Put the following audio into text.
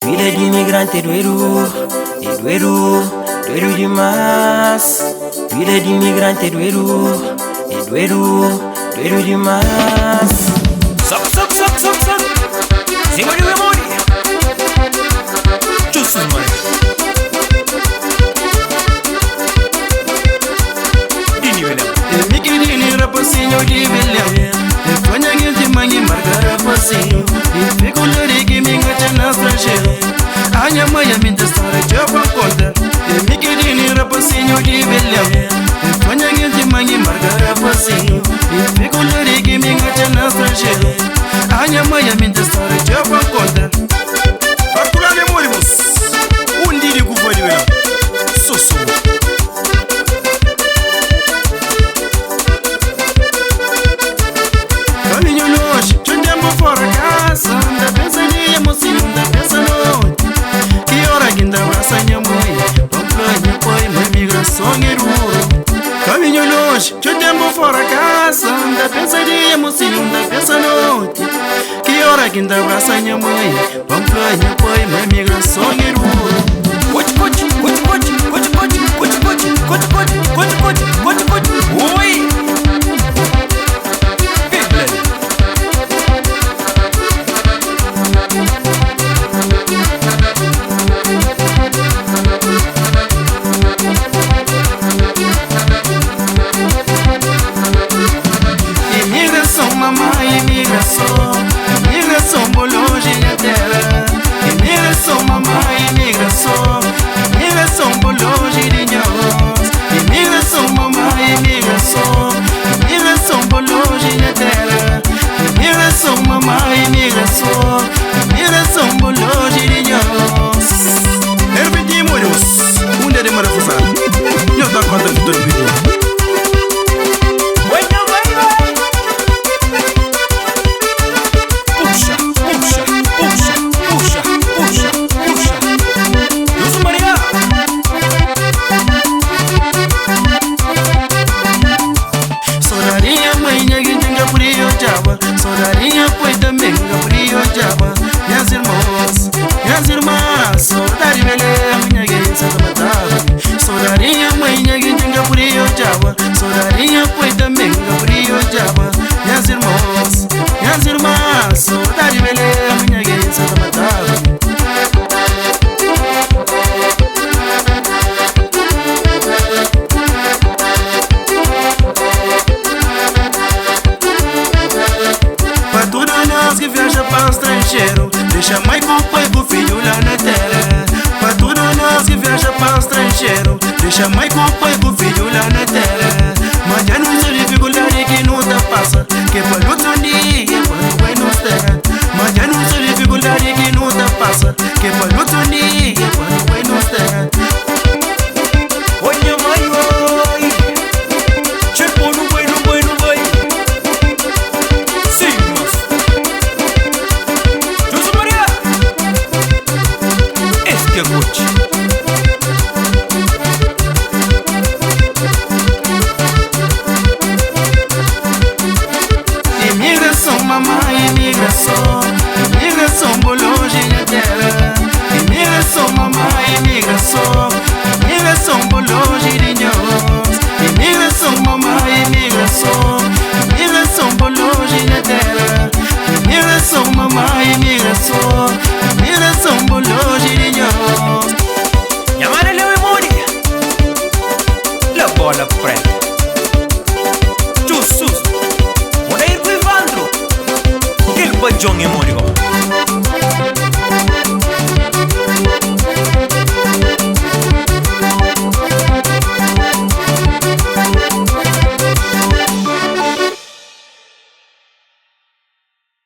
Filha de imigrante do Eru demais. Filha de imigrante do Eru demais. Soc. Senhor de memória. Jesus, mano. Dini William. Mikidini rapasinho de William. Fanha gente mangi marca rapasinho. Fico lerigue minha chana estrangeiro. Anya mãe minta história de uma conta. Mikidini rapasinho de William. Fanha gente mangi marca rapasinho. Fico lerigue minha chana estrangeiro. Anya mãe minta história de uma conta. Particular memorimus. Didi kufa de William. Sosso. Caminho longe, de tempo fora casa. Da pensa de emoção, da pensa noite. Que hora que ainda abraça minha mãe. Pamplã, pai, mãe, migração e ruro. Caminho longe, de tempo fora casa. Da pensa de emoção, da pensa noite. Que hora que ainda abraça minha mãe. Pamplã, pai, mãe, migração e ruro. Oi! Imigração, mamãe, imigração longe da terra. Imigração, mamãe, imigração longe de nós. Imigração, mamãe, imigração longe da terra. Imigração, mamãe, imigração longe de nós. Hervidimos. Onde é de marafusar? Eu tô contando de todo vídeo. Sodarinha foi também frio jaba. Minhas irmãs, saudade velha, minha guerra da matava. Sodarinha mãe, minha guerra frio jaba. Sodarinha foi também frio jaba. Minhas irmãs, saudade velha, minha guerra da matava. Que viaja para o estrangeiro, deixa mãe com o pai com o filho lá na terra. Para tudo nós que viaja para o estrangeiro, deixa mãe com o pai com o filho lá na terra. Mas já não sou dificuldade que não te passa, que para outro dia quando vai nos terra. Mas já não sou dificuldade que não te passa, que para outro dia quando vai nos terra. Olha mãe, oi, chegou no boi. Imigração, mamãe, imigração longe da terra. Imigração, mamãe, imigração longe de nós. Imigração, mamãe, imigração longe da terra. Imigração, mamãe, imigração longe de nós. Llamar a la memoria. La bola preta. Jesus. Una ir con Ivandro. El bajón y morigo.